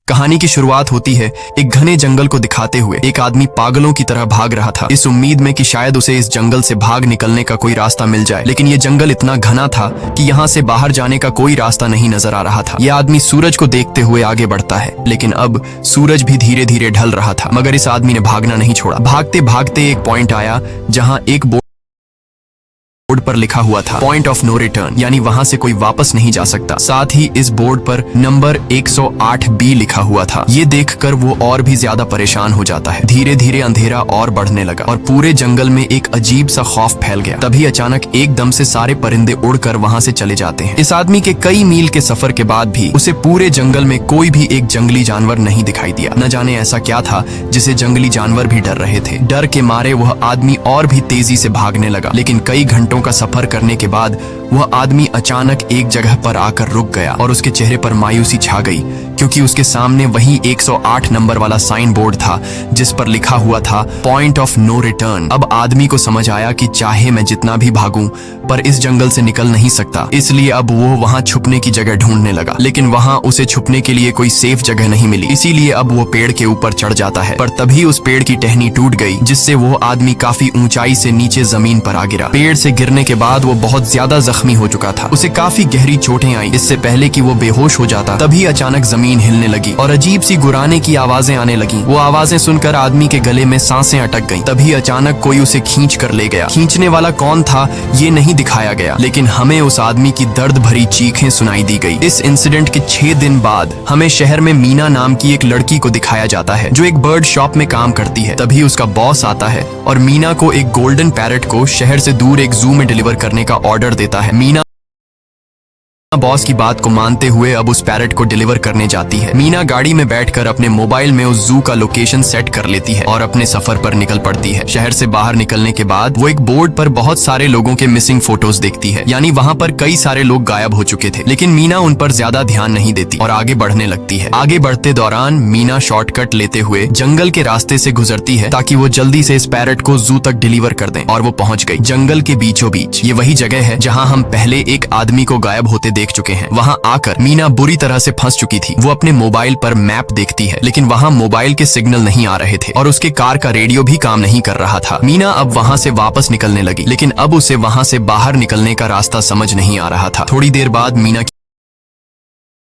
कहानी की शुरुआत होती है एक घने जंगल को दिखाते हुए। एक आदमी पागलों की तरह भाग रहा था, इस उम्मीद में कि शायद उसे इस जंगल से भाग निकलने का कोई रास्ता मिल जाए। लेकिन ये जंगल इतना घना था कि यहाँ से बाहर जाने का कोई रास्ता नहीं नजर आ रहा था। यह आदमी सूरज को देखते हुए आगे बढ़ता है, लेकिन अब सूरज भी धीरे धीरे ढल रहा था। मगर इस आदमी ने भागना नहीं छोड़ा। भागते भागते एक पॉइंट आया जहाँ एक बोर्ड पर लिखा हुआ था पॉइंट ऑफ नो रिटर्न, यानी वहां से कोई वापस नहीं जा सकता। साथ ही इस बोर्ड पर नंबर 108B लिखा हुआ था। ये देखकर वो और भी ज्यादा परेशान हो जाता है। धीरे धीरे अंधेरा और बढ़ने लगा और पूरे जंगल में एक अजीब सा खौफ फैल गया। तभी अचानक एकदम से सारे परिंदे उड़कर वहां से चले जाते हैं। इस आदमी के कई मील के सफर के बाद भी उसे पूरे जंगल में कोई भी एक जंगली जानवर नहीं दिखाई दिया। न जाने ऐसा क्या था जिसे जंगली जानवर भी डर रहे थे। डर के मारे वह आदमी और भी तेजी से भागने लगा, लेकिन कई घंटों का सफर करने के बाद वह आदमी अचानक एक जगह पर आकर रुक गया और उसके चेहरे पर मायूसी छा गई, क्योंकि उसके सामने वही 108 नंबर वाला साइन बोर्ड था जिस पर लिखा हुआ था पॉइंट ऑफ नो रिटर्न। अब आदमी को समझ आया कि चाहे मैं जितना भी भागूं पर इस जंगल से निकल नहीं सकता, इसलिए अब वो वहां छुपने की जगह ढूंढने लगा। लेकिन वहां उसे छुपने के लिए कोई सेफ जगह नहीं मिली, इसीलिए अब वो पेड़ के ऊपर चढ़ जाता है। पर तभी उस पेड़ की टहनी टूट गई, जिससे वो आदमी काफी ऊंचाई से नीचे जमीन पर आ गिरा। पेड़ से गिरने के बाद वो बहुत ज्यादा जख्मी हो चुका था। उसे काफी गहरी चोटें आई। इससे पहले कि वो बेहोश हो जाता तभी अचानक जमीन हिलने लगी और अजीब सी गुर्राने की आवाजें आने लगी। वो आवाजें सुनकर आदमी के गले में सांसें अटक गईं। तभी अचानक कोई उसे खींच कर ले गया। खींचने वाला कौन था ये नहीं दिखाया गया, लेकिन हमें उस आदमी की दर्द भरी चीखें सुनाई दी गई। इस इंसिडेंट के 6 दिन बाद हमें शहर में मीना नाम की एक लड़की को दिखाया जाता है जो एक बर्ड शॉप में काम करती है। तभी उसका बॉस आता है और मीना को एक गोल्डन पैरट को शहर से दूर एक जू में डिलीवर करने का ऑर्डर देता है। मीना बॉस की बात को मानते हुए अब उस पैरट को डिलीवर करने जाती है। मीना गाड़ी में बैठकर अपने मोबाइल में उस जू का लोकेशन सेट कर लेती है और अपने सफर पर निकल पड़ती है। शहर से बाहर निकलने के बाद वो एक बोर्ड पर बहुत सारे लोगों के मिसिंग फोटोज देखती है, यानी वहाँ पर कई सारे लोग गायब हो चुके थे। लेकिन मीना उन पर ज्यादा ध्यान नहीं देती और आगे बढ़ने लगती है। आगे बढ़ते दौरान मीना शॉर्टकट लेते हुए जंगल के रास्ते से गुजरती है ताकि वो जल्दी से इस पैरट को जू तक डिलीवर कर दें, और वो पहुंच गई जंगल के बीचों बीच। ये वही जगह है जहाँ हम पहले एक आदमी को गायब होते देख चुके हैं। वहां आकर मीना बुरी तरह से फंस चुकी थी। वो अपने मोबाइल पर मैप देखती है, लेकिन वहां मोबाइल के सिग्नल नहीं आ रहे थे और उसके कार का रेडियो भी काम नहीं कर रहा था। मीना अब वहां से वापस निकलने लगी, लेकिन अब उसे वहां से बाहर निकलने का रास्ता समझ नहीं आ रहा था। थोड़ी देर बाद मीना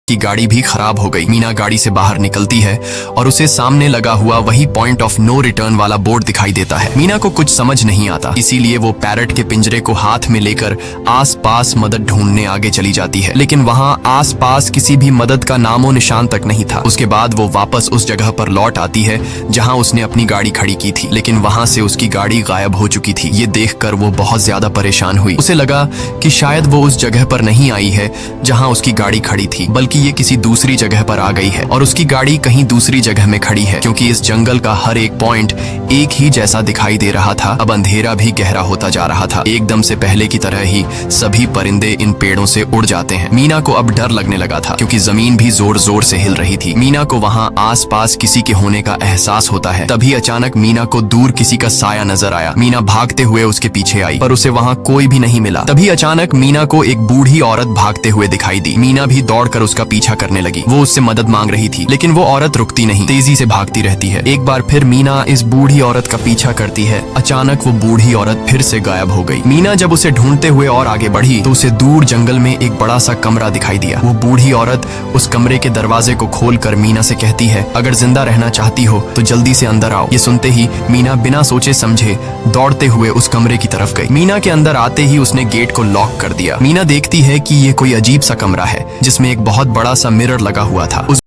की गाड़ी भी खराब हो गई। मीना गाड़ी से बाहर निकलती है और उसे सामने लगा हुआ वही पॉइंट ऑफ नो रिटर्न वाला बोर्ड दिखाई देता है। मीना को कुछ समझ नहीं आता, इसीलिए वो पैरट के पिंजरे को हाथ में लेकर आसपास मदद ढूंढने आगे चली जाती है, लेकिन वहां आसपास किसी भी मदद का नामो निशान तक नहीं था। उसके बाद वो वापस उस जगह पर लौट आती है जहां उसने अपनी गाड़ी खड़ी की थी, लेकिन वहां से उसकी गाड़ी गायब हो चुकी थी। ये देखकर वो बहुत ज्यादा परेशान हुई। उसे लगा कि शायद वो उस जगह पर नहीं आई है जहां उसकी गाड़ी खड़ी थी, बल्कि ये किसी दूसरी जगह पर आ गई है और उसकी गाड़ी कहीं दूसरी जगह में खड़ी है, क्योंकि इस जंगल का हर एक पॉइंट एक ही जैसा दिखाई दे रहा था। अब अंधेरा भी गहरा होता जा रहा था। एकदम से पहले की तरह ही सभी परिंदे इन पेड़ों से उड़ जाते हैं। मीना को अब डर लगने लगा था, क्योंकि जमीन भी जोर जोर से हिल रही थी। मीना को वहां आसपास किसी के होने का एहसास होता है। तभी अचानक मीना को दूर किसी का साया नजर आया। मीना भागते हुए उसके पीछे आई, पर उसे वहां कोई भी नहीं मिला। तभी अचानक मीना को एक बूढ़ी औरत भागते हुए दिखाई दी। मीना भी दौड़कर उसका पीछा करने लगी। वो उससे मदद मांग रही थी, लेकिन वो औरत रुकती नहीं, तेजी से भागती रहती है। एक बार फिर मीना इस बूढ़ी औरत का पीछा करती है। अचानक वो बूढ़ी औरत फिर से गायब हो गई। मीना जब उसे ढूंढते हुए और आगे बढ़ी तो उसे दूर जंगल में एक बड़ा सा कमरा दिखाई दिया। वो बूढ़ी औरत उस कमरे के दरवाजे को खोलकर मीना से कहती है, अगर जिंदा रहना चाहती हो तो जल्दी से अंदर आओ। ये सुनते ही मीना बिना सोचे समझे दौड़ते हुए उस कमरे की तरफ गई। मीना के अंदर आते ही उसने गेट को लॉक कर दिया। मीना देखती है कि ये कोई अजीब सा कमरा है जिसमें एक बहुत बड़ा सा मिरर लगा हुआ था। उस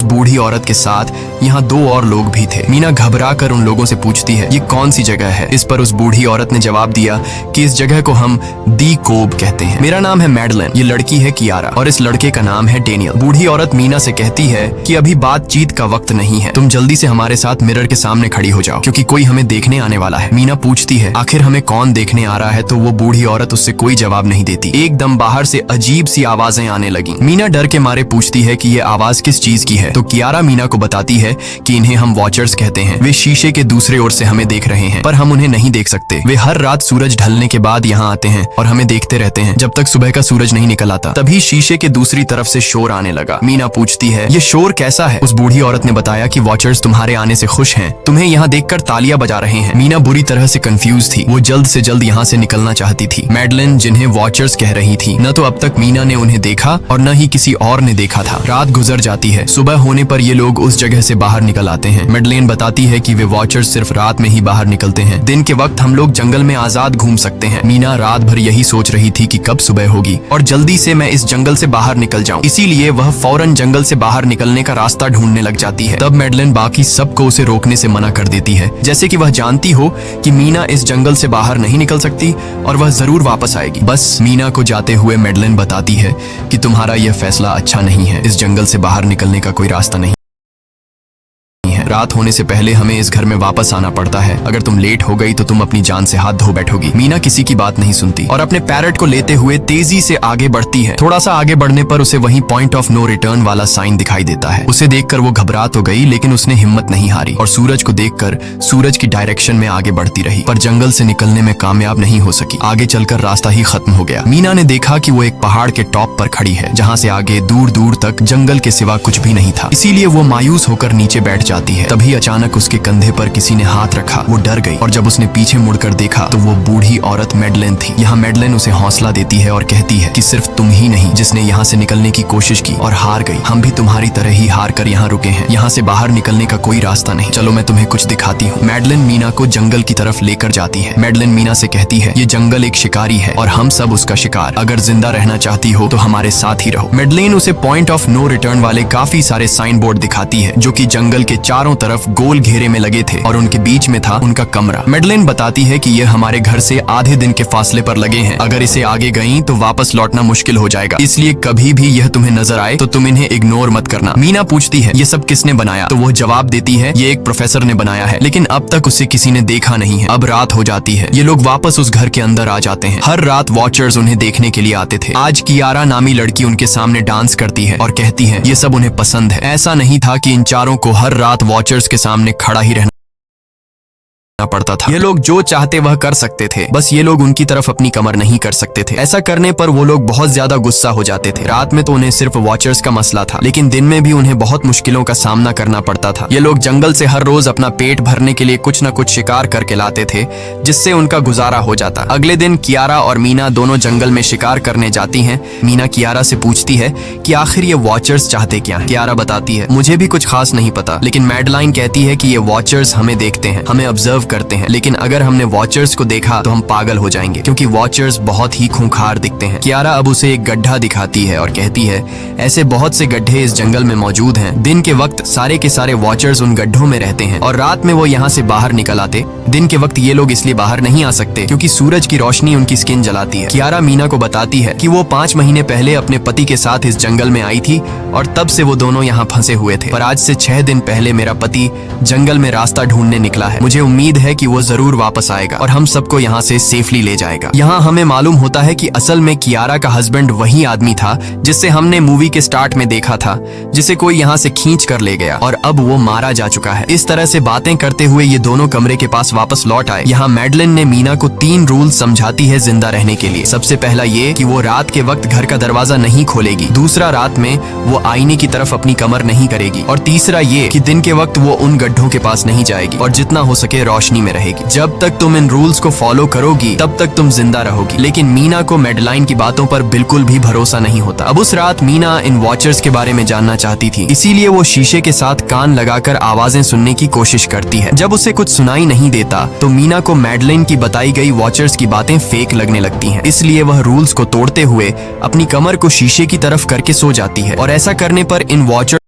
बूढ़ी औरत के साथ यहाँ 2 और लोग भी थे। मीना घबरा कर उन लोगों से पूछती है, ये कौन सी जगह है? इस पर उस बूढ़ी औरत ने जवाब दिया कि इस जगह को हम दी कोब कहते हैं। मेरा नाम है मैडलिन, ये लड़की है कियारा और इस लड़के का नाम है डेनियल। बूढ़ी औरत मीना से कहती है कि अभी बातचीत का वक्त नहीं है, तुम जल्दी से हमारे साथ मिरर के सामने खड़ी हो जाओ, क्योंकि कोई हमें देखने आने वाला है। मीना पूछती है, आखिर हमें कौन देखने आ रहा है? तो वो बूढ़ी औरत उससे कोई जवाब नहीं देती। एकदम बाहर से अजीब सी आवाजें आने लगी। मीना डर के मारे पूछती है कि ये आवाज किस चीज की है? तो कियारा मीना को बताती है कि इन्हें हम वॉचर्स कहते हैं। वे शीशे के दूसरे ओर से हमें देख रहे हैं, पर हम उन्हें नहीं देख सकते। वे हर रात सूरज ढलने के बाद यहाँ आते हैं और हमें देखते रहते हैं जब तक सुबह का सूरज नहीं निकल आता। तभी शीशे के दूसरी तरफ से शोर आने लगा। मीना पूछती है, ये शोर कैसा है? उस बूढ़ी औरत ने बताया कि वॉचर्स तुम्हारे आने से खुश हैं, तुम्हें यहाँ देखकर तालियां बजा रहे हैं। मीना बुरी तरह से कंफ्यूज थी। वो जल्द से जल्द यहाँ से निकलना चाहती थी। मैडलिन, जिन्हें वॉचर्स कह रही थी, न तो अब तक मीना ने उन्हें देखा और न ही किसी और ने देखा था। रात गुजर जाती है। सुबह होने पर ये लोग उस जगह से बाहर निकल आते हैं। मैडलिन बताती है कि वे वॉचर्स सिर्फ रात में ही बाहर निकलते हैं। दिन के वक्त हम लोग जंगल में आजाद घूम सकते हैं। मीना रात भर यही सोच रही थी कि कब सुबह होगी और जल्दी से मैं इस जंगल से बाहर निकल जाऊं। इसीलिए वह फौरन जंगल से बाहर निकलने का रास्ता ढूंढने लग जाती है। तब मैडलिन बाकी सबको उसे रोकने से मना कर देती है, जैसे कि वह जानती हो कि मीना इस जंगल से बाहर नहीं निकल सकती और वह जरूर वापस आएगी। बस मीना को जाते हुए मैडलिन बताती है कि तुम्हारा यह फैसला अच्छा नहीं है। इस जंगल से बाहर निकलने का कोई रास्ता नहीं। रात होने से पहले हमें इस घर में वापस आना पड़ता है। अगर तुम लेट हो गई तो तुम अपनी जान से हाथ धो बैठोगी। मीना किसी की बात नहीं सुनती और अपने पैरट को लेते हुए तेजी से आगे बढ़ती है। थोड़ा सा आगे बढ़ने पर उसे वहीं पॉइंट ऑफ नो रिटर्न वाला साइन दिखाई देता है। उसे देखकर वो घबरा तो गई, लेकिन उसने हिम्मत नहीं हारी और सूरज को देखकर सूरज की डायरेक्शन में आगे बढ़ती रही, पर जंगल से निकलने में कामयाब नहीं हो सकी। आगे चलकर रास्ता ही खत्म हो गया। मीना ने देखा कि वो एक पहाड़ के टॉप पर खड़ी है, जहाँ से आगे दूर दूर तक जंगल के सिवा कुछ भी नहीं था। इसीलिए वो मायूस होकर नीचे बैठ जाती है। तभी अचानक उसके कंधे पर किसी ने हाथ रखा। वो डर गई और जब उसने पीछे मुड़कर देखा तो वो बूढ़ी औरत मैडलिन थी। यहाँ मैडलिन उसे हौसला देती है और कहती है कि सिर्फ तुम ही नहीं जिसने यहाँ से निकलने की कोशिश की और हार गई। हम भी तुम्हारी तरह ही हार कर यहाँ रुके हैं। यहाँ से बाहर निकलने का कोई रास्ता नहीं। चलो मैं तुम्हें कुछ दिखाती हूँ। मैडलिन मीना को जंगल की तरफ लेकर जाती है। मैडलिन मीना से कहती है, ये जंगल एक शिकारी है और हम सब उसका शिकार। अगर जिंदा रहना चाहती हो तो हमारे साथ ही रहो। मैडलिन उसे पॉइंट ऑफ नो रिटर्न वाले काफी सारे साइन बोर्ड दिखाती है, जो कि जंगल के चारों तरफ गोल घेरे में लगे थे और उनके बीच में था उनका कमरा। मैडलिन बताती है कि ये हमारे घर से आधे दिन के फासले पर लगे हैं। अगर इसे आगे गई तो वापस लौटना मुश्किल हो जाएगा, इसलिए कभी भी यह तुम्हें नजर आए तो तुम इन्हें इग्नोर मत करना। मीना पूछती है, ये सब किसने बनाया? तो वो जवाब देती है, ये एक प्रोफेसर ने बनाया है, लेकिन अब तक उसे किसी ने देखा नहीं है। अब रात हो जाती है। ये लोग वापस उस घर के अंदर आ जाते हैं। हर रात वॉचर्स उन्हें देखने के लिए आते थे। आज कियारा नामी लड़की उनके सामने डांस करती है और कहती है ये सब उन्हें पसंद है। ऐसा नहीं था कि इन चारों को हर रात वॉचर्स के सामने खड़ा ही रहना पड़ता था। ये लोग जो चाहते वह कर सकते थे, बस ये लोग उनकी तरफ अपनी कमर नहीं कर सकते थे। ऐसा करने पर वो लोग बहुत ज्यादा गुस्सा हो जाते थे। रात में तो उन्हें सिर्फ वॉचर्स का मसला था, लेकिन दिन में भी उन्हें बहुत मुश्किलों का सामना करना पड़ता था। ये लोग जंगल से हर रोज अपना पेट भरने के लिए कुछ न कुछ शिकार करके लाते थे, जिससे उनका गुजारा हो जाता। अगले दिन कियारा और मीना दोनों जंगल में शिकार करने जाती हैं। मीना कियारा से पूछती है कि आखिर ये वॉचर्स चाहते क्या हैं? कियारा बताती है, मुझे भी कुछ खास नहीं पता, लेकिन मैडलाइन कहती है कि ये वॉचर्स हमें देखते हैं, हमें ऑब्जर्व करते हैं, लेकिन अगर हमने वॉचर्स को देखा तो हम पागल हो जाएंगे, क्योंकि वॉचर्स बहुत ही खूंखार दिखते हैं। कियारा अब उसे एक गड्ढा दिखाती है और कहती है, ऐसे बहुत से गड्ढे इस जंगल में मौजूद हैं। दिन के वक्त सारे के सारे वॉचर्स उन गड्ढों में रहते हैं और रात में वो यहाँ से बाहर निकल आते। दिन के वक्त ये लोग इसलिए बाहर नहीं आ सकते क्योंकि सूरज की रोशनी उनकी स्किन जलाती है। कियारा मीना को बताती है कि वो 5 महीने पहले अपने पति के साथ इस जंगल में आई थी और तब से वो दोनों यहाँ फंसे हुए थे, पर आज से 6 दिन पहले मेरा पति जंगल में रास्ता ढूंढने निकला है। मुझे उम्मीद है कि वो जरूर वापस आएगा और हम सबको यहाँ से सेफली ले जाएगा। यहाँ हमें मालूम होता है कि असल में कियारा का हस्बैंड वही आदमी था जिससे हमने मूवी के स्टार्ट में देखा था, जिसे कोई यहाँ से खींच कर ले गया और अब वो मारा जा चुका है। इस तरह से बातें करते हुए ये दोनों कमरे के पास वापस लौट आए। यहाँ मैडलिन ने मीना को 3 रूल समझाती है जिंदा रहने के लिए। सबसे पहला ये कि वो रात के वक्त घर का दरवाजा नहीं खोलेगी। दूसरा, रात में वो आईने की तरफ अपनी कमर नहीं करेगी। और तीसरा ये कि दिन के वक्त वो उन गड्ढों के पास नहीं जाएगी और जितना हो सके रोशनी में रहेगी। जब तक तुम इन रूल्स को फॉलो करोगी तब तक तुम जिंदा रहोगी। लेकिन मीना को मैडलाइन की बातों पर बिल्कुल भी भरोसा नहीं होता। अब उस रात मीना इन वॉचर्स के बारे में जानना चाहती थी, इसीलिए वो शीशे के साथ कान लगाकर आवाजें सुनने की कोशिश करती है। जब उसे कुछ सुनाई नहीं देता तो मीना को मैडलाइन की बताई गई वॉचर्स की बातें फेक लगने लगती हैं। इसलिए वह रूल्स को तोड़ते हुए अपनी कमर को शीशे की तरफ करके सो जाती है और ऐसा करने पर इन वॉचर्स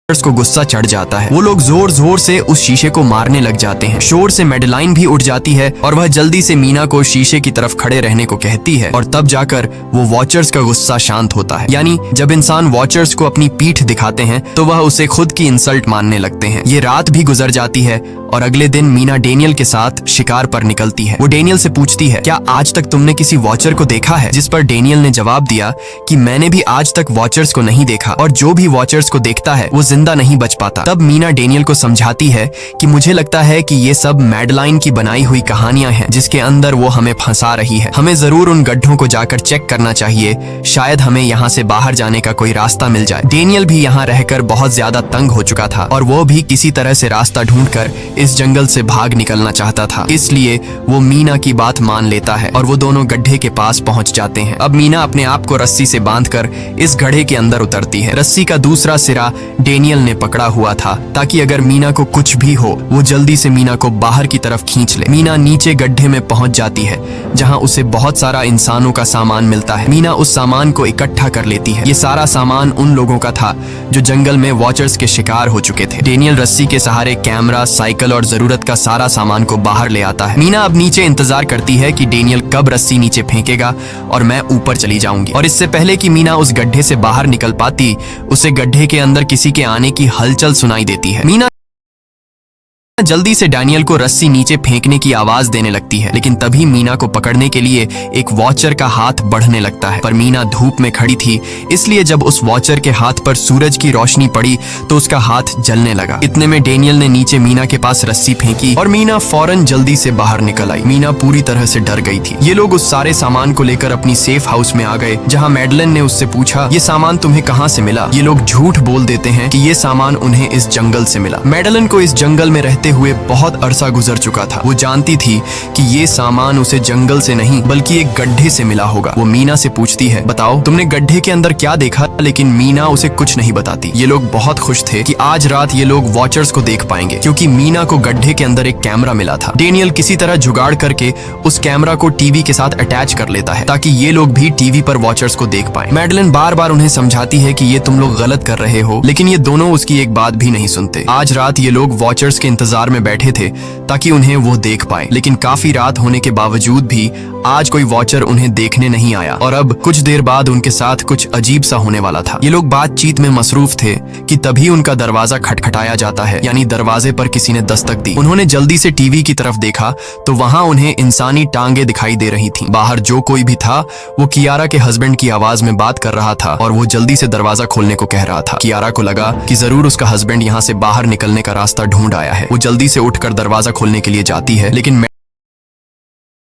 को गुस्सा चढ़ जाता है। वो लोग जोर जोर से उस शीशे को मारने लग जाते हैं। शोर से मैडलाइन भी उठ जाती है और वह जल्दी से मीना को शीशे की तरफ खड़े रहने को कहती है और तब जाकर वो वॉचर्स का गुस्सा शांत होता है। यानी जब इंसान वॉचर्स को अपनी पीठ दिखाते हैं तो वह उसे खुद की इंसल्ट मानने लगते हैं। ये रात भी गुजर जाती है और अगले दिन मीना डेनियल के साथ शिकार पर निकलती है। वो डेनियल से पूछती है, क्या आज तक तुमने किसी वॉचर को देखा है? जिस पर डेनियल ने जवाब दिया कि मैंने भी आज तक वॉचर्स को नहीं देखा और जो भी वॉचर्स को देखता है वो जिंदा नहीं बच पाता। तब मीना डेनियल को समझाती है कि मुझे लगता है कि ये सब मैडलाइन की बनाई हुई कहानियां हैं जिसके अंदर वो हमें फंसा रही है। हमें जरूर उन गड्ढों को जाकर चेक करना चाहिए, शायद हमें यहाँ से बाहर जाने का कोई रास्ता मिल जाए। डेनियल भी यहाँ रहकर बहुत ज्यादा तंग हो चुका था और वो भी किसी तरह से रास्ता ढूंढकर इस जंगल से भाग निकलना चाहता था, इसलिए वो मीना की बात मान लेता है और वो दोनों गड्ढे के पास पहुंच जाते हैं। अब मीना अपने आप को रस्सी से बांधकर इस गड्ढे के अंदर उतरती है। रस्सी का दूसरा सिरा डेनियल ने पकड़ा हुआ था ताकि अगर मीना को कुछ भी हो वो जल्दी से मीना को बाहर की तरफ खींच ले। मीना नीचे गड्ढे में पहुंच जाती है जहां उसे बहुत सारा इंसानों का सामान मिलता है। मीना उस सामान को इकट्ठा कर लेती है। ये सारा सामान उन लोगों का था जो जंगल में वॉचर्स के शिकार हो चुके थे। डेनियल रस्सी के सहारे कैमरा, साइकिल और जरूरत का सारा सामान को बाहर ले आता है। मीना अब नीचे इंतजार करती है कि डेनियल कब रस्सी नीचे फेंकेगा और मैं ऊपर चली जाऊंगी। और इससे पहले कि मीना उस गड्ढे से बाहर निकल पाती, उसे गड्ढे के अंदर किसी के आने की हलचल सुनाई देती है। मीना जल्दी से डैनियल को रस्सी नीचे फेंकने की आवाज देने लगती है, लेकिन तभी मीना को पकड़ने के लिए एक वॉचर का हाथ बढ़ने लगता है। पर मीना धूप में खड़ी थी, इसलिए जब उस वॉचर के हाथ पर सूरज की रोशनी पड़ी तो उसका हाथ जलने लगा। इतने में डेनियल ने नीचे मीना के पास रस्सी फेंकी और मीना फौरन जल्दी से बाहर निकल आई। मीना पूरी तरह से डर गई थी। ये लोग उस सारे सामान को लेकर अपनी सेफ हाउस में आ गए, जहाँ मैडलिन ने उससे पूछा, ये सामान तुम्हें कहाँ से मिला? ये लोग झूठ बोल देते हैं कि ये सामान उन्हें इस जंगल से मिला। मैडलिन को इस जंगल में रहते हुए बहुत अरसा गुजर चुका था। वो जानती थी कि ये सामान उसे जंगल से नहीं बल्कि एक गड्ढे से मिला होगा। वो मीना से पूछती है, बताओ तुमने गड्ढे के अंदर क्या देखा? लेकिन मीना उसे कुछ नहीं बताती। ये लोग बहुत खुश थे कि आज रात ये लोग वॉचर्स को देख पाएंगे, क्योंकि मीना को गड्ढे के अंदर एक कैमरा मिला था। डेनियल किसी तरह जुगाड़ करके उस कैमरा को टीवी के साथ अटैच कर लेता है ताकि ये लोग भी टीवी पर वॉचर्स को देख पाए। मैडलिन बार बार उन्हें समझाती है कि ये तुम लोग गलत कर रहे हो, लेकिन ये दोनों उसकी एक बात भी नहीं सुनते। आज रात ये लोग वॉचर्स के इंतजार में बैठे थे ताकि उन्हें वो देख पाए, लेकिन काफी रात होने के बावजूद भी आज कोई वॉचर उन्हें देखने नहीं आया और अब कुछ देर बाद उनके साथ कुछ अजीब सा होने वाला था। ये लोग बातचीत में मसरूफ थे कि तभी उनका दरवाजा खटखटाया जाता है, यानी दरवाजे पर किसी ने दस्तक दी। उन्होंने जल्दी से टीवी की तरफ देखा तो वहां उन्हें इंसानी टांगे दिखाई दे रही थीं। बाहर जो कोई भी था वो कियारा के हस्बैंड की आवाज में बात कर रहा था और वो जल्दी से दरवाजा खोलने को कह रहा था। कियारा को लगा कि जरूर उसका हस्बैंड यहाँ से बाहर निकलने का रास्ता ढूंढ आया है। वो जल्दी से उठकर दरवाजा खोलने के लिए जाती है, लेकिन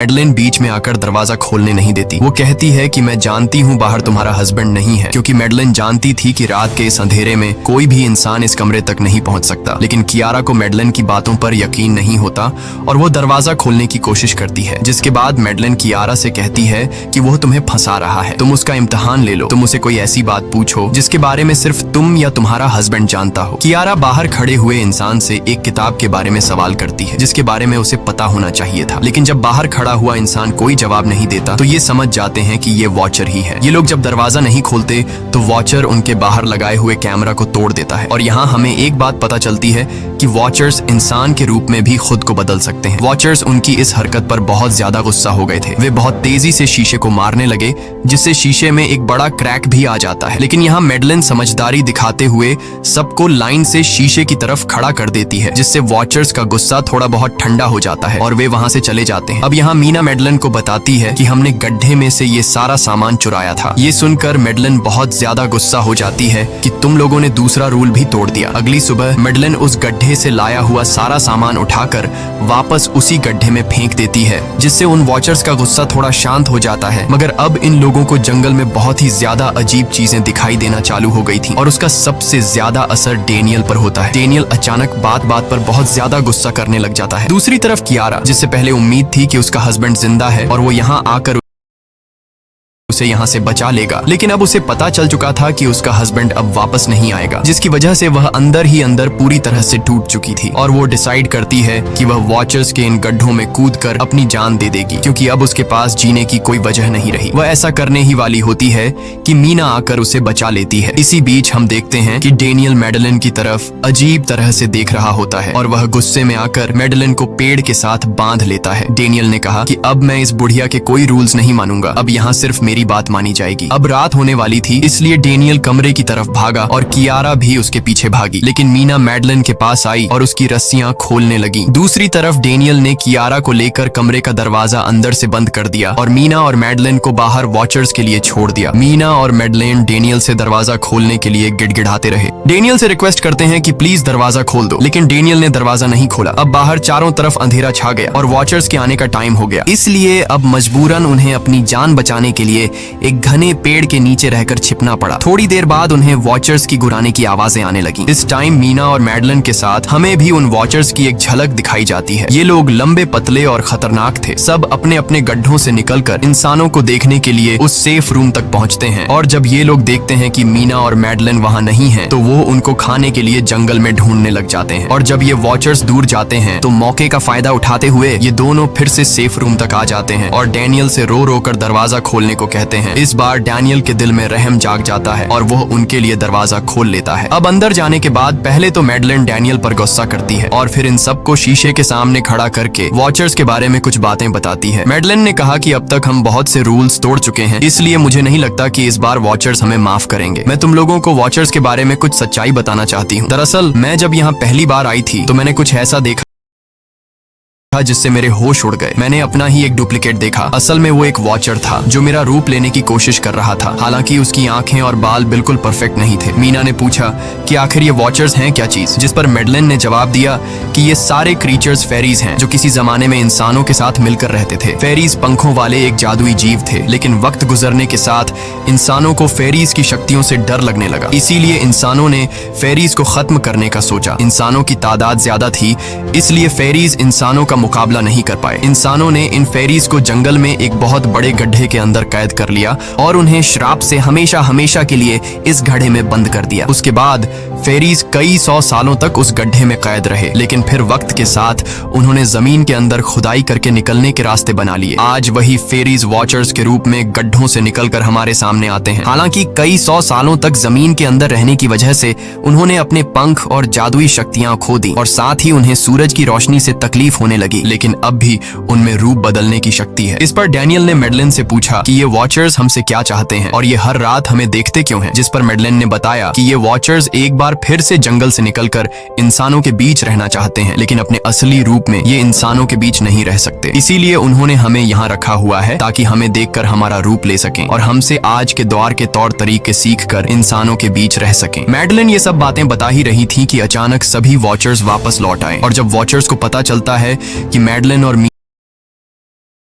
मैडलिन बीच में आकर दरवाजा खोलने नहीं देती। वो कहती है कि मैं जानती हूँ बाहर तुम्हारा हस्बैंड नहीं है, क्योंकि मैडलिन जानती थी कि रात के इस अंधेरे में कोई भी इंसान इस कमरे तक नहीं पहुंच सकता। लेकिन कियारा को मैडलिन की बातों पर यकीन नहीं होता और वो दरवाजा खोलने की कोशिश करती है, जिसके बाद मैडलिन कियारा से कहती है कि वो तुम्हें फंसा रहा है, तुम उसका इम्तिहान ले लो, तुम उसे कोई ऐसी बात पूछो जिसके बारे में सिर्फ तुम या तुम्हारा हस्बैंड जानता हो। कियारा बाहर खड़े हुए इंसान से एक किताब के बारे में सवाल करती है जिसके बारे में उसे पता होना चाहिए था, लेकिन जब बाहर खड़ा हुआ इंसान कोई जवाब नहीं देता तो ये समझ जाते हैं कि ये वॉचर ही है। ये लोग जब दरवाजा नहीं खोलते तो वॉचर उनके बाहर लगाए हुए कैमरा को तोड़ देता है और यहाँ हमें एक बात पता चलती है कि वॉचर्स इंसान के रूप में भी खुद को बदल सकते हैं। वॉचर्स उनकी इस हरकत पर बहुत ज्यादा गुस्सा हो गए थे। वे बहुत तेजी से शीशे को मारने लगे, जिससे शीशे में एक बड़ा क्रैक भी आ जाता है। लेकिन यहाँ मैडलिन समझदारी दिखाते हुए सबको लाइन से शीशे की तरफ खड़ा कर देती है, जिससे वॉचर्स का गुस्सा थोड़ा बहुत ठंडा हो जाता है और वे वहां से चले जाते हैं। अब यहाँ मीना मैडलिन को बताती है कि हमने गड्ढे में से ये सारा सामान चुराया था। ये सुनकर मैडलिन बहुत ज्यादा गुस्सा हो जाती है कि तुम लोगों ने दूसरा रूल भी तोड़ दिया। अगली सुबह मैडलिन उस गड्ढे से लाया हुआ सारा सामान उठाकर वापस उसी गड्ढे में फेंक देती है, जिससे उन वॉचर्स का गुस्सा थोड़ा शांत हो जाता है। मगर अब इन लोगों को जंगल में बहुत ही ज्यादा अजीब चीजें दिखाई देना चालू हो गई थी और उसका सबसे ज्यादा असर डेनियल पर होता है। डेनियल अचानक बात बात पर बहुत ज्यादा गुस्सा करने लग जाता है। दूसरी तरफ कियारा, जिससे पहले उम्मीद थी कि उसका हस्बैंड जिंदा है और वो यहाँ आकर उसे यहाँ से बचा लेगा, लेकिन अब उसे पता चल चुका था कि उसका हस्बैंड अब वापस नहीं आएगा, जिसकी वजह से वह अंदर ही अंदर पूरी तरह से टूट चुकी थी और वो डिसाइड करती है कि वह वॉचर्स के इन गड्ढों में कूदकर अपनी जान दे देगी, क्योंकि अब उसके पास जीने की कोई वजह नहीं रही। वह ऐसा करने ही वाली होती है कि मीना आकर उसे बचा लेती है। इसी बीच हम देखते हैं कि डेनियल मैडलिन की तरफ अजीब तरह से देख रहा होता है और वह गुस्से में आकर मैडलिन को पेड़ के साथ बांध लेता है। डेनियल ने कहा कि अब मैं इस बुढ़िया के कोई रूल्स नहीं मानूंगा, अब यहाँ सिर्फ मेरी बात मानी जाएगी। अब रात होने वाली थी, इसलिए डेनियल कमरे की तरफ भागा और कियारा भी उसके पीछे भागी, लेकिन मीना मैडलिन के पास आई और उसकी रस्सियां खोलने लगी। दूसरी तरफ डेनियल ने कियारा को लेकर कमरे का दरवाजा अंदर से बंद कर दिया और मीना और मैडलिन को बाहर वॉचर्स के लिए छोड़ दिया। मीना और मैडलिन डेनियल से दरवाजा खोलने के लिए गिड़गिड़ाते रहे। डेनियल से रिक्वेस्ट करते हैं कि प्लीज दरवाजा खोल दो, लेकिन डेनियल ने दरवाजा नहीं खोला। अब बाहर चारों तरफ अंधेरा छा गया और वॉचर्स के आने का टाइम हो गया, इसलिए अब मजबूरन उन्हें अपनी जान बचाने के लिए एक घने पेड़ के नीचे रहकर छिपना पड़ा। थोड़ी देर बाद उन्हें वॉचर्स की गुराने की आवाजें आने लगी। इस टाइम मीना और मैडलिन के साथ हमें भी उन वॉचर्स की एक झलक दिखाई जाती है। ये लोग लंबे, पतले और खतरनाक थे। सब अपने अपने गड्ढों से निकलकर इंसानों को देखने के लिए उस सेफ रूम तक पहुंचते हैं, और जब ये लोग देखते हैं कि मीना और मैडलिन वहां नहीं हैं, तो वो उनको खाने के लिए जंगल में ढूंढने लग जाते हैं। और जब ये वॉचर्स दूर जाते हैं तो मौके का फायदा उठाते हुए ये दोनों फिर से सेफ रूम तक आ जाते हैं और डैनियल से रो रो कर दरवाजा खोलने को कहते हैं। इस बार डैनियल के दिल में रहम जाग जाता है और वो उनके लिए दरवाजा खोल लेता है। अब अंदर जाने के बाद पहले तो मैडलिन डैनियल पर गुस्सा करती है और फिर इन सबको शीशे के सामने खड़ा करके वॉचर्स के बारे में कुछ बातें बताती है। मैडलिन ने कहा कि अब तक हम बहुत से रूल्स तोड़ चुके हैं, इसलिए मुझे नहीं लगता कि इस बार वॉचर्स हमें माफ करेंगे। मैं तुम लोगों को वॉचर्स के बारे में कुछ सच्चाई बताना चाहती हूँ। दरअसल मैं जब यहाँ पहली बार आई थी तो मैंने कुछ ऐसा देखा जिससे मेरे होश उड़ गए। मैंने अपना ही एक डुप्लीकेट देखा। असल में वो एक वॉचर था जो मेरा रूप लेने की कोशिश कर रहा था। हालांकि उसकी आंखें और बाल बिल्कुल परफेक्ट नहीं थे। मीना ने पूछा कि आखिर ये वॉचर्स हैं क्या चीज, जिस पर मैडलिन ने जवाब दिया कि ये सारे क्रीचर्स फेरीज हैं जो किसी जमाने में इंसानों के साथ मिलकर रहते थे। फेरीज पंखों वाले एक जादुई जीव थे, लेकिन वक्त गुजरने के साथ इंसानों को फेरीज की शक्तियों से डर लगने लगा, इसीलिए इंसानों ने फेरीज को खत्म करने का सोचा। इंसानों की तादाद ज्यादा थी, इसलिए फेरीज इंसानों का मुकाबला नहीं कर पाए। इंसानों ने इन फेरीज को जंगल में एक बहुत बड़े गड्ढे के अंदर कैद कर लिया और उन्हें श्राप से हमेशा हमेशा के लिए इस गड्ढे में बंद कर दिया। उसके बाद फेरीज कई 100 सालों तक उस गड्ढे में कैद रहे, लेकिन फिर वक्त के साथ उन्होंने जमीन के अंदर खुदाई करके निकलने के रास्ते बना लिए। आज वही फेरीज वॉचर्स के रूप में गड्ढों से निकलकर हमारे सामने आते हैं। हालांकि कई 100 सालों तक जमीन के अंदर रहने की वजह से उन्होंने अपने पंख और जादुई शक्तियां खो दी और साथ ही उन्हें सूरज की रोशनी से तकलीफ होने लगी, लेकिन अब भी उनमें रूप बदलने की शक्ति है। इस पर डैनियल ने मैडलिन से पूछा कि ये वॉचर्स हमसे क्या चाहते हैं और ये हर रात हमें देखते क्यों हैं, जिस पर मैडलिन ने बताया कि ये वॉचर्स एक बार फिर से जंगल से निकलकर इंसानों के बीच रहना चाहते हैं, लेकिन अपने असली रूप में ये इंसानों के बीच नहीं रह सकते। इसीलिए उन्होंने हमें यहाँ रखा हुआ है ताकि हमें देखकर हमारा रूप ले सकें और हमसे आज के दौर के तौर तरीके सीखकर इंसानों के बीच रह सकें। मैडलिन ये सब बातें बता ही रही थी कि अचानक सभी वॉचर्स वापस लौट आए और जब वॉचर्स को पता चलता है कि मैडलिन और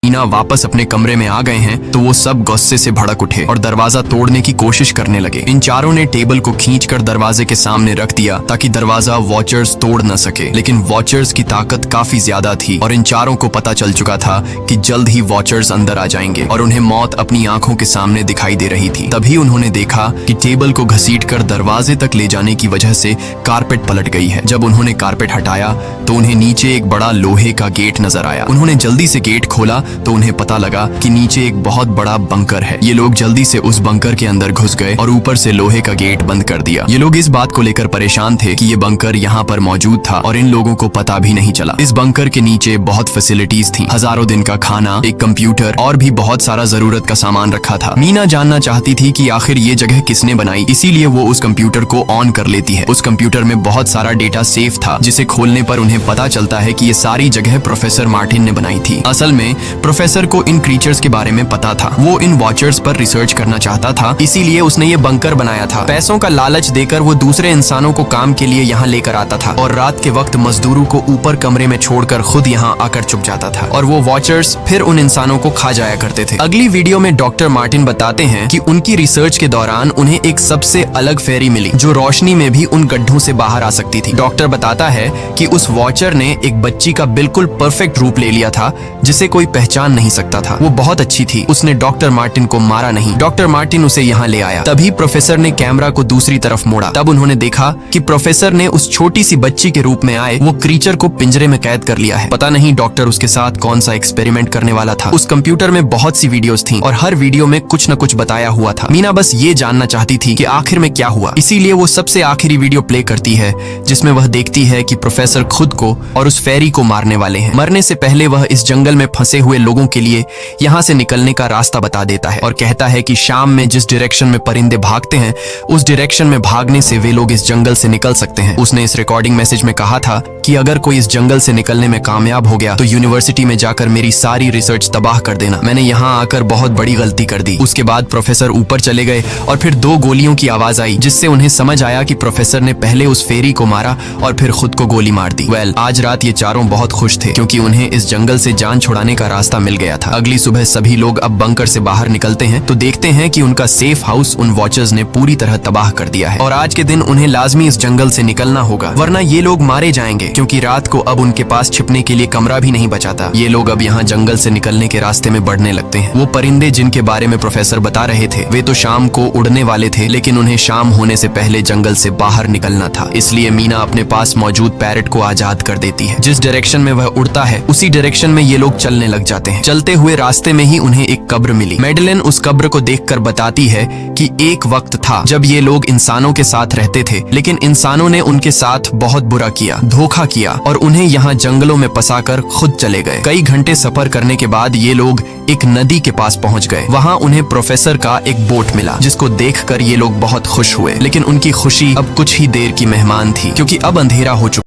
मीना वापस अपने कमरे में आ गए हैं तो वो सब गुस्से से भड़क उठे और दरवाजा तोड़ने की कोशिश करने लगे। इन चारों ने टेबल को खींचकर दरवाजे के सामने रख दिया ताकि दरवाजा वॉचर्स तोड़ न सके, लेकिन वॉचर्स की ताकत काफी ज्यादा थी और इन चारों को पता चल चुका था कि जल्द ही वॉचर्स अंदर आ जाएंगे और उन्हें मौत अपनी आंखों के सामने दिखाई दे रही थी। तभी उन्होंने देखा कि टेबल को घसीटकर दरवाजे तक ले जाने की वजह से कारपेट पलट गई है। जब उन्होंने कारपेट हटाया तो उन्हें नीचे एक बड़ा लोहे का गेट नजर आया। उन्होंने जल्दी से गेट खोला तो उन्हें पता लगा कि नीचे एक बहुत बड़ा बंकर है। ये लोग जल्दी से उस बंकर के अंदर घुस गए और ऊपर से लोहे का गेट बंद कर दिया। ये लोग इस बात को लेकर परेशान थे कि ये बंकर यहाँ पर मौजूद था और इन लोगों को पता भी नहीं चला। इस बंकर के नीचे बहुत फैसिलिटीज थी, हजारों दिन का खाना, एक कंप्यूटर और भी बहुत सारा जरूरत का सामान रखा था। मीना जानना चाहती थी कि आखिर ये जगह किसने बनाई, इसीलिए वो उस कंप्यूटर को ऑन कर लेती है। उस कंप्यूटर में बहुत सारा डेटा सेफ था, जिसे खोलने पर उन्हें पता चलता है कि ये सारी जगह प्रोफेसर मार्टिन ने बनाई थी। असल में प्रोफेसर को इन क्रीचर्स के बारे में पता था। वो इन वॉचर्स पर रिसर्च करना चाहता था, इसीलिए उसने ये बंकर बनाया था। पैसों का लालच देकर वो दूसरे इंसानों को काम के लिए यहाँ लेकर आता था और रात के वक्त मजदूरों को ऊपर कमरे में छोड़कर खुद यहाँ आकर छुप जाता था और वो वॉचर्स फिर उन इंसानों को खा जाया करते थे। अगली वीडियो में डॉक्टर मार्टिन बताते हैं कि उनकी रिसर्च के दौरान उन्हें एक सबसे अलग फेरी मिली जो रोशनी में भी उन गड्ढों से बाहर आ सकती थी। डॉक्टर बताता है कि उस वॉचर ने एक बच्ची का बिल्कुल परफेक्ट रूप ले लिया था जिसे कोई पहचान नहीं सकता था। वो बहुत अच्छी थी। उसने डॉक्टर मार्टिन को मारा नहीं। डॉक्टर मार्टिन उसे यहाँ ले आया। तभी प्रोफेसर ने कैमरा को दूसरी तरफ मोड़ा। तब उन्होंने देखा कि प्रोफेसर ने उस छोटी सी बच्ची के रूप में आए वो क्रीचर को पिंजरे में कैद कर लिया है। पता नहीं डॉक्टर उसके साथ कौन सा एक्सपेरिमेंट करने वाला था। उस कंप्यूटर में बहुत सी वीडियोस थी और हर वीडियो में कुछ न कुछ बताया हुआ था। मीना बस ये जानना चाहती थी कि आखिर में क्या हुआ, इसीलिए वो सबसे आखिरी वीडियो प्ले करती है जिसमें वह देखती है कि प्रोफेसर खुद को और उस फेरी को मारने वाले हैं। मरने से पहले वह इस जंगल में फंसे हुए लोगों लोगों के लिए यहाँ से निकलने का रास्ता बता देता है और कहता है कि शाम में जिस डायरेक्शन में परिंदे भागते हैं उस डायरेक्शन में भागने से वे लोग इस जंगल से निकल सकते हैं। उसने इस रिकॉर्डिंग मैसेज में कहा था कि अगर कोई इस जंगल से निकलने में कामयाब हो गया तो यूनिवर्सिटी में जाकर मेरी सारी रिसर्च तबाह कर देना। मैंने यहाँ आकर बहुत बड़ी गलती कर दी। उसके बाद प्रोफेसर ऊपर चले गए और फिर 2 गोलियों की आवाज आई जिससे उन्हें समझ आया कि प्रोफेसर ने पहले उस फेरी को मारा और फिर खुद को गोली मार दी। आज रात ये चारों बहुत खुश थे क्योंकि उन्हें इस जंगल से जान छुड़ाने का रास्ता मिल गया था। अगली सुबह सभी लोग अब बंकर से बाहर निकलते हैं तो देखते हैं कि उनका सेफ हाउस उन वॉचर्स ने पूरी तरह तबाह कर दिया है और आज के दिन उन्हें लाजमी इस जंगल से निकलना होगा वरना ये लोग मारे जाएंगे क्योंकि रात को अब उनके पास छिपने के लिए कमरा भी नहीं बचा था। ये लोग अब यहाँ जंगल से निकलने के रास्ते में बढ़ने लगते हैं। वो परिंदे जिनके बारे में प्रोफेसर बता रहे थे वे तो शाम को उड़ने वाले थे लेकिन उन्हें शाम होने से पहले जंगल से बाहर निकलना था। इसलिए मीना अपने पास मौजूद पैरट को आजाद कर देती है। जिस डायरेक्शन में वह उड़ता है उसी डायरेक्शन में ये लोग चलने लग जाते हैं। चलते हुए रास्ते में ही उन्हें एक कब्र मिली। मैडेलिन उस कब्र को देखकर बताती है कि एक वक्त था जब ये लोग इंसानों के साथ रहते थे लेकिन इंसानों ने उनके साथ बहुत बुरा किया, धोखा किया और उन्हें यहाँ जंगलों में फंसाकर खुद चले गए। कई घंटे सफर करने के बाद ये लोग एक नदी के पास पहुंच गए। वहाँ उन्हें प्रोफेसर का एक बोट मिला जिसको देखकर ये लोग बहुत खुश हुए लेकिन उनकी खुशी अब कुछ ही देर की मेहमान थी क्योंकि अब अंधेरा हो चुका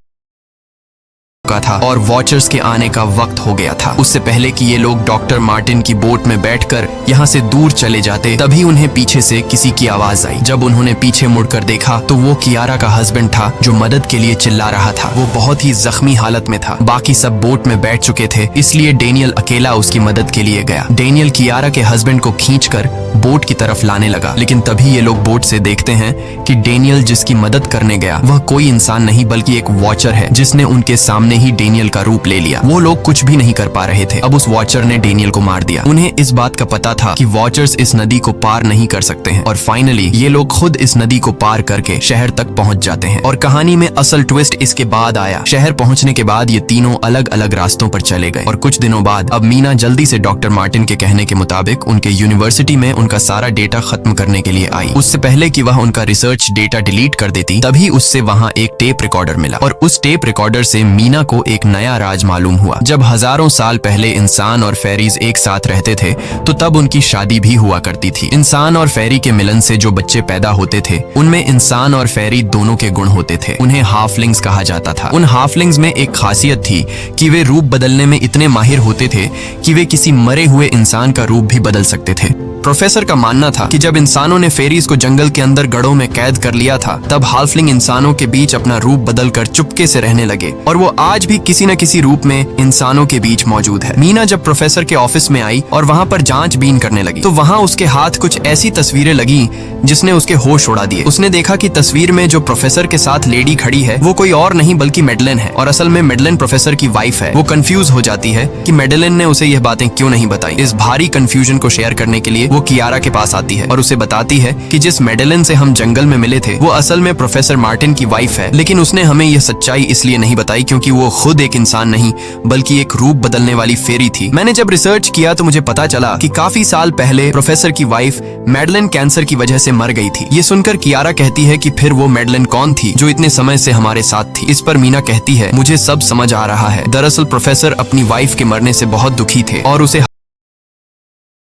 था और वॉचर्स के आने का वक्त हो गया था। उससे पहले कि ये लोग डॉक्टर मार्टिन की बोट में बैठकर यहाँ से दूर चले जाते तभी उन्हें पीछे से किसी की आवाज आई। जब उन्होंने पीछे मुड़कर देखा तो वो कियारा का हस्बैंड था जो मदद के लिए चिल्ला रहा था। वो बहुत ही जख्मी हालत में था। बाकी सब बोट में बैठ चुके थे इसलिए डेनियल अकेला उसकी मदद के लिए गया। डेनियल कियारा के हस्बैंड को खींचकर बोट की तरफ लाने लगा लेकिन तभी ये लोग बोट से देखते हैं कि डेनियल जिसकी मदद करने गया वह कोई इंसान नहीं बल्कि एक वॉचर है जिसने उनके सामने ही डेनियल का रूप ले लिया। वो लोग कुछ भी नहीं कर पा रहे थे। अब उस वॉचर ने डेनियल को मार दिया। उन्हें इस बात का पता था कि वॉचर्स इस नदी को पार नहीं कर सकते हैं और फाइनली ये लोग खुद इस नदी को पार करके शहर तक पहुंच जाते हैं। और कहानी में असल ट्विस्ट इसके बाद आया। शहर पहुंचने के बाद ये तीनों अलग अलग रास्तों पर चले गए और कुछ दिनों बाद अब मीना जल्दी से डॉक्टर मार्टिन के कहने के मुताबिक उनके यूनिवर्सिटी में उनका सारा डेटा खत्म करने के लिए आई। उससे पहले कि वह उनका रिसर्च डेटा डिलीट कर देती तभी उससे वहाँ एक टेप रिकॉर्डर मिला और उस टेप रिकॉर्डर से मीना को एक नया राज मालूम हुआ। जब हजारों साल पहले इंसान और फेरीज एक साथ रहते थे तो तब उनकी शादी भी हुआ करती थी। इंसान और फेरी के मिलन से जो बच्चे पैदा होते थे उनमें इंसान और फेरी दोनों के गुण होते थे। उन्हें हाफलिंग्स कहा जाता था। उन हाफलिंग्स में एक खासियत थी कि वे रूप बदलने में इतने माहिर होते थे कि वे किसी मरे हुए इंसान का रूप भी बदल सकते थे। प्रोफेसर का मानना था कि जब इंसानों ने फेरीज को जंगल के अंदर गढ़ों में कैद कर लिया था तब हाफलिंग इंसानों के बीच अपना रूप बदलकर चुपके से रहने लगे और वो आज भी किसी न किसी रूप में इंसानों के बीच मौजूद है। मीना जब प्रोफेसर के ऑफिस में आई और वहाँ पर जांचबीन करने लगी तो वहाँ उसके हाथ कुछ ऐसी तस्वीरें लगी जिसने उसके होश उड़ा दिए। उसने देखा कि तस्वीर में जो प्रोफेसर के साथ लेडी खड़ी है वो कोई और नहीं बल्कि मैडेलिन है और असल में मैडेलिन प्रोफेसर की वाइफ है। वो कंफ्यूज हो जाती है कि मैडेलिन ने उसे यह बातें क्यों नहीं बताई। इस भारी कंफ्यूजन को शेयर करने के लिए वो कियारा के पास आती है और उसे बताती है कि जिस मैडेलिन से हम जंगल में मिले थे वो असल में प्रोफेसर मार्टिन की वाइफ है लेकिन उसने हमें यह सच्चाई इसलिए नहीं बताई क्योंकि वो खुद एक इंसान नहीं बल्कि एक रूप बदलने वाली फेरी थी। मैंने जब रिसर्च किया तो मुझे पता चला कि काफी साल पहले प्रोफेसर की वाइफ मैडेलिन कैंसर की वजह से मर गई थी। ये सुनकर कियारा कहती है कि फिर वो मैडेलिन कौन थी जो इतने समय से हमारे साथ थी। इस पर मीना कहती है मुझे सब समझ आ रहा है। दरअसल प्रोफेसर अपनी वाइफ के मरने से बहुत दुखी थे और उसे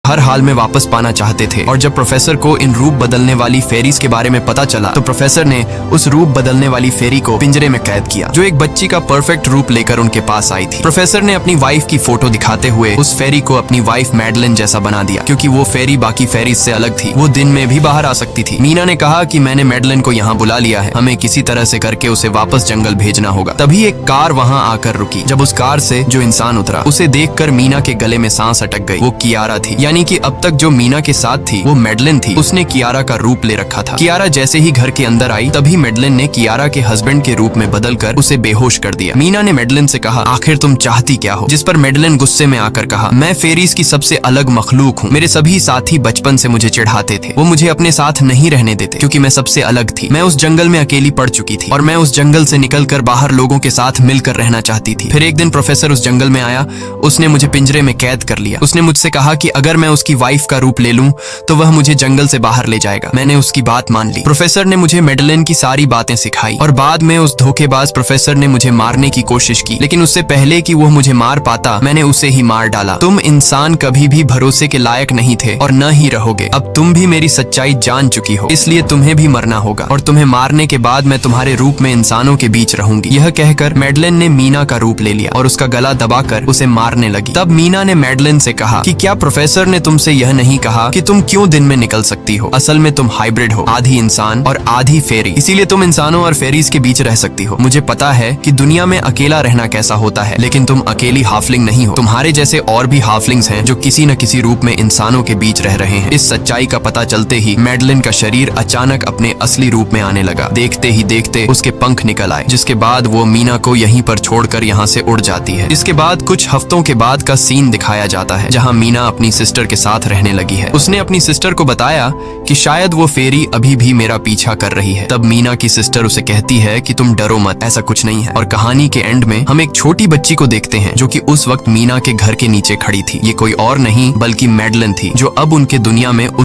हर हाल में वापस पाना चाहते थे और जब प्रोफेसर को इन रूप बदलने वाली फेरीज के बारे में पता चला तो प्रोफेसर ने उस रूप बदलने वाली फेरी को पिंजरे में कैद किया जो एक बच्ची का परफेक्ट रूप लेकर उनके पास आई थी। प्रोफेसर ने अपनी वाइफ की फोटो दिखाते हुए उस फेरी को अपनी वाइफ मैडेलिन जैसा बना दिया क्योंकि वो फेरी बाकी फेरीज से अलग थी। वो दिन में भी बाहर आ सकती थी। मीना ने कहा कि मैंने मैडेलिन को यहाँ बुला लिया है, हमें किसी तरह से करके उसे वापस जंगल भेजना होगा। तभी एक कार वहाँ आकर रुकी। जब उस कार से जो इंसान उतरा उसे देखकर मीना के गले में सांस अटक गई। वो कियारा थी। यानी कि अब तक जो मीना के साथ थी वो मैडेलिन थी। उसने कियारा का रूप ले रखा था। कियारा जैसे ही घर के अंदर आई तभी मैडेलिन ने कियारा के हस्बैंड के रूप में बदलकर उसे बेहोश कर दिया। मीना ने मैडेलिन से कहा आखिर तुम चाहती क्या हो, जिस पर मैडेलिन गुस्से में आकर कहा मैं फेरीज की सबसे अलग मखलूक हूँ। मेरे सभी साथी बचपन से मुझे चिढ़ाते थे। वो मुझे अपने साथ नहीं रहने देते क्योंकि मैं सबसे अलग थी। मैं उस जंगल में अकेली पड़ चुकी थी और मैं उस जंगल से निकलकर बाहर लोगों के साथ मिलकर रहना चाहती थी। फिर एक दिन प्रोफेसर उस जंगल में आया। उसने मुझे पिंजरे में कैद कर लिया। उसने मुझसे कहा कि अगर मैं उसकी वाइफ का रूप ले लूं तो वह मुझे जंगल से बाहर ले जाएगा। मैंने उसकी बात मान ली। प्रोफेसर ने मुझे मेडेलिन की सारी बातें सिखाई और बाद में उस धोखेबाज प्रोफेसर ने मुझे मारने की कोशिश की, लेकिन उससे पहले कि वो मुझे मार पाता मैंने उसे ही मार डाला। तुम इंसान कभी भी भरोसे के लायक नहीं थे और न ही रहोगे। अब तुम भी मेरी सच्चाई जान चुकी हो, इसलिए तुम्हें भी मरना होगा और तुम्हें मारने के बाद मैं तुम्हारे रूप में इंसानों के बीच रहूंगी। यह कहकर मेडेलिन ने मीना का रूप ले लिया और उसका गला दबाकर उसे मारने लगी। तब मीना ने मेडेलिन से कहा कि क्या प्रोफेसर ने तुमसे यह नहीं कहा कि तुम क्यों दिन में निकल सकती हो? असल में तुम हाइब्रिड हो, आधी इंसान और आधी फेरी, इसीलिए तुम इंसानों और फेरीज के बीच रह सकती हो। मुझे पता है कि दुनिया में अकेला रहना कैसा होता है, लेकिन तुम अकेली हाफलिंग नहीं हो। तुम्हारे जैसे और भी हाफलिंग्स हैं जो किसी न किसी रूप में इंसानों के बीच रह रहे हैं। इस सच्चाई का पता चलते ही मेडेलिन का शरीर अचानक अपने असली रूप में आने लगा। देखते ही देखते उसके पंख निकल आए, जिसके बाद वो मीना को यहीं पर छोड़कर यहाँ से उड़ जाती है। इसके बाद कुछ हफ्तों के बाद का सीन दिखाया जाता है, जहाँ मीना अपनी सिस्टर के साथ रहने लगी है। उसने अपनी सिस्टर को बताया कि शायद वो फेरी अभी भी मेरा पीछा कर रही है। तब मीना की सिस्टर उसे कहती है कि तुम डरो मत, ऐसा कुछ नहीं है। और कहानी के एंड में हम एक छोटी बच्ची को देखते हैं जो कि उस वक्त मीना के घर के नीचे खड़ी थी। ये कोई और नहीं बल्कि मेडेलिन थी, जो अब उनके दुनिया में